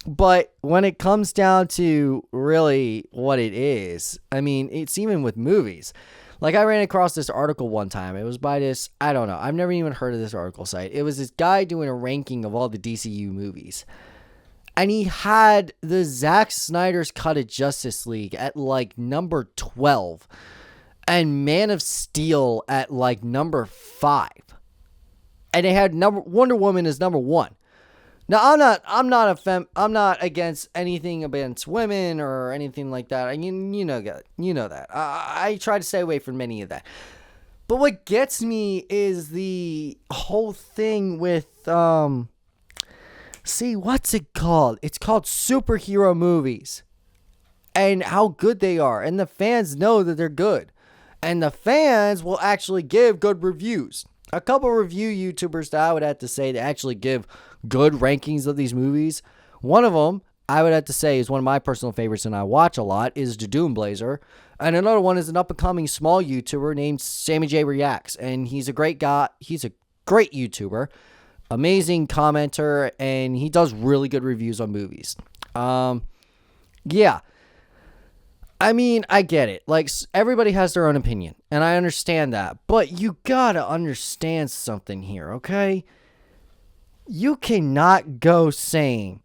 But when it comes down to really what it is, I mean, it's even with movies. Like, I ran across this article one time. It was by this, I don't know, I've never even heard of this article site. It was this guy doing a ranking of all the DCU movies. And he had the Zack Snyder's cut of Justice League at like number 12 and Man of Steel at like number 5. And they had Wonder Woman as number 1. Now, I'm not against anything against women or anything like that. You know that. I try to stay away from any of that. But what gets me is the whole thing with what's it called? It's called superhero movies. And how good they are, and the fans know that they're good. And the fans will actually give good reviews. A couple review YouTubers that I would have to say that actually give good rankings of these movies. One of them, I would have to say, is one of my personal favorites and I watch a lot, is the Doom Blazer. And another one is an up-and-coming small YouTuber named Sammy J Reacts. And he's a great guy. He's a great YouTuber. Amazing commenter. And he does really good reviews on movies. Yeah. I mean, I get it. Like, everybody has their own opinion, and I understand that. But you gotta understand something here, okay? You cannot go saying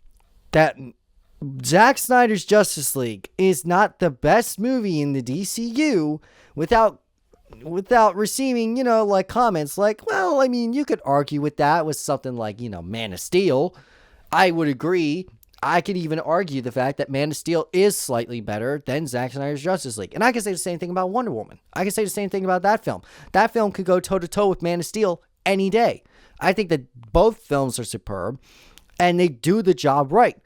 that Zack Snyder's Justice League is not the best movie in the DCU without receiving, like comments like, well, I mean, you could argue with that with something like, Man of Steel. I would agree. I could even argue the fact that Man of Steel is slightly better than Zack Snyder's Justice League. And I can say the same thing about Wonder Woman. I can say the same thing about that film. That film could go toe-to-toe with Man of Steel any day. I think that both films are superb, and they do the job right.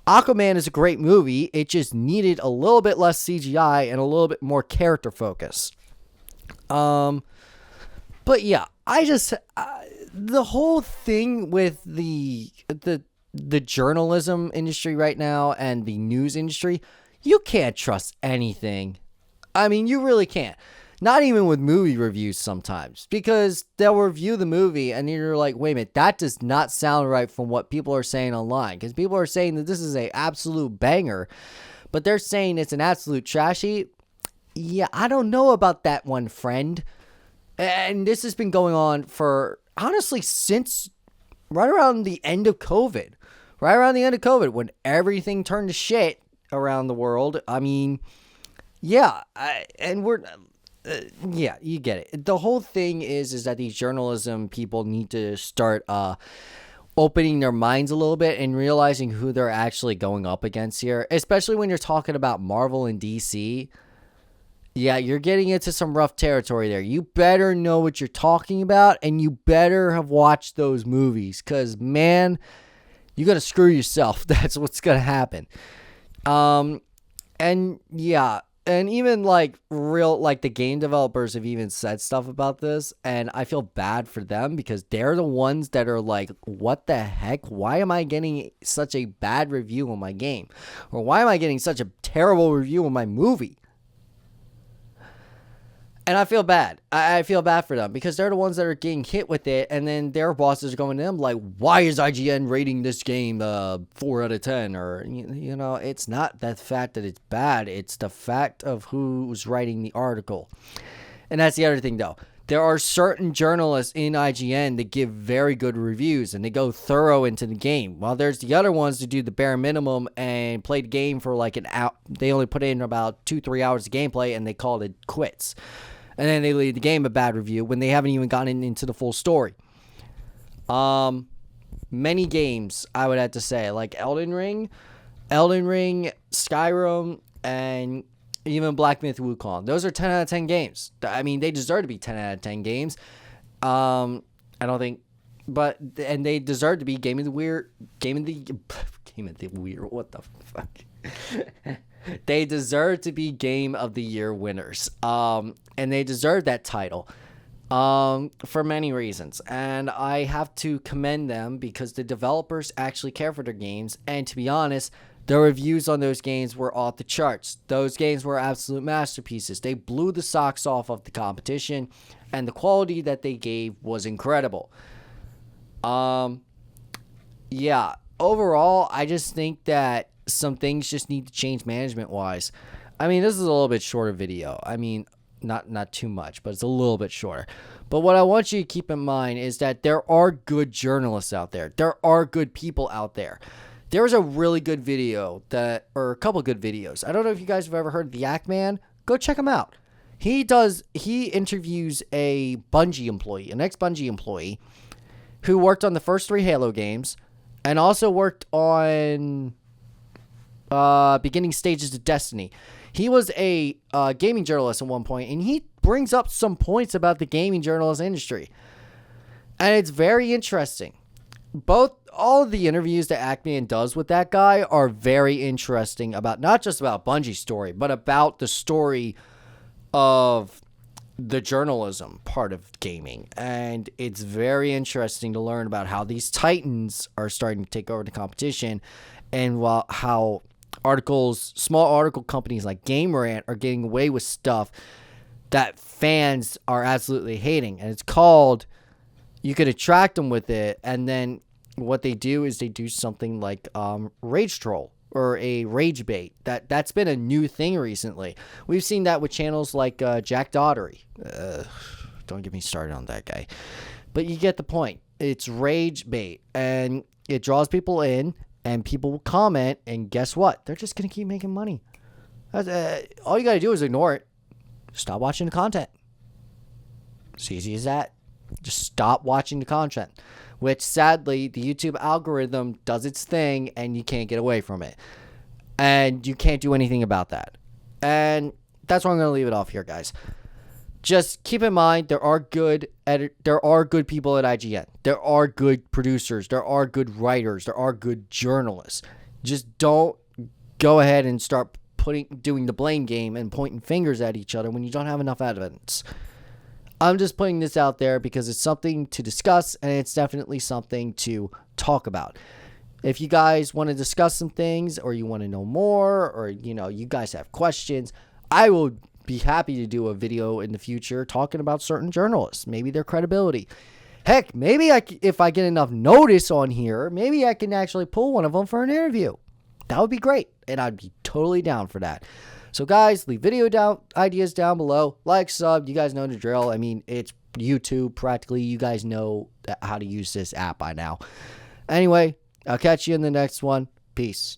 Aquaman is a great movie. It just needed a little bit less CGI and a little bit more character focus. But yeah, the whole thing with the journalism industry right now and the news industry, you can't trust anything. I mean, you really can't. Not even with movie reviews sometimes, because they'll review the movie and you're like, wait a minute, that does not sound right from what people are saying online. Because people are saying that this is an absolute banger, but they're saying it's an absolute trash heap. Yeah, I don't know about that one, friend. And this has been going on for, honestly, since right around the end of COVID. Right around the end of COVID, when everything turned to shit around the world. I mean, yeah, yeah, you get it. The whole thing is that these journalism people need to start opening their minds a little bit and realizing who they're actually going up against here, especially when you're talking about Marvel and DC. Yeah, you're getting into some rough territory there. You better know what you're talking about, and you better have watched those movies, because, man, you're going to screw yourself. That's what's going to happen. And yeah, and even the game developers have even said stuff about this, and I feel bad for them because they're the ones that are like, what the heck? Why am I getting such a bad review on my game? Or why am I getting such a terrible review on my movie? And I feel bad. I feel bad for them because they're the ones that are getting hit with it. And then their bosses are going to them like, why is IGN rating this game 4 out of 10? Or, it's not the fact that it's bad. It's the fact of who's writing the article. And that's the other thing, though. There are certain journalists in IGN that give very good reviews and they go thorough into the game. While there's the other ones that do the bare minimum and play the game for like an hour. They only put in about 2-3 hours of gameplay and they call it quits. And then they leave the game a bad review when they haven't even gotten into the full story. Many games, I would have to say, like Elden Ring, Skyrim, and even Black Myth Wukong. Those are 10 out of 10 games. I mean, they deserve to be 10 out of 10 games. I don't think, and they deserve to be Game of the Year. What the fuck? They deserve to be Game of the Year winners. And they deserve that title for many reasons. And I have to commend them because the developers actually care for their games. And to be honest, the reviews on those games were off the charts. Those games were absolute masterpieces. They blew the socks off of the competition. And the quality that they gave was incredible. Yeah. overall, I just think that some things just need to change management-wise. I mean, this is a little bit shorter video. I mean, not too much, but it's a little bit shorter. But what I want you to keep in mind is that there are good journalists out there. There are good people out there. There was a really good video or a couple good videos. I don't know if you guys have ever heard of the Yak Man. Go check him out. He interviews a Bungie employee, an ex-Bungie employee, who worked on the first 3 Halo games and also worked on beginning stages of Destiny. He was a gaming journalist at one point, and he brings up some points about the gaming journalist industry. And it's very interesting. All of the interviews that Acme does with that guy are very interesting about not just about Bungie's story, but about the story of the journalism part of gaming. And it's very interesting to learn about how these titans are starting to take over the competition, and how small article companies like Game Rant are getting away with stuff that fans are absolutely hating. And it's called, you could attract them with it, and then what they do is they do something like rage troll or a rage bait. That's been a new thing recently. We've seen that with channels like Jack Daughtery. Don't get me started on that guy. But you get the point. It's rage bait, and it draws people in, and people will comment, and guess what? They're just going to keep making money. All you got to do is ignore it. Stop watching the content. It's easy as that. Just stop watching the content. Which, sadly, the YouTube algorithm does its thing, and you can't get away from it. And you can't do anything about that. And that's where I'm going to leave it off here, guys. Just keep in mind, there are good people at IGN. There are good producers. There are good writers. There are good journalists. Just don't go ahead and start doing the blame game and pointing fingers at each other when you don't have enough evidence. I'm just putting this out there because it's something to discuss, and it's definitely something to talk about. If you guys want to discuss some things, or you want to know more, or you guys have questions, I will be happy to do a video in the future talking about certain journalists, maybe their credibility. Heck, maybe if I get enough notice on here, maybe I can actually pull one of them for an interview. That would be great, and I'd be totally down for that. So guys, leave ideas down below. Like, sub, you guys know the drill. I mean, it's YouTube practically. You guys know how to use this app by now. Anyway, I'll catch you in the next one. Peace.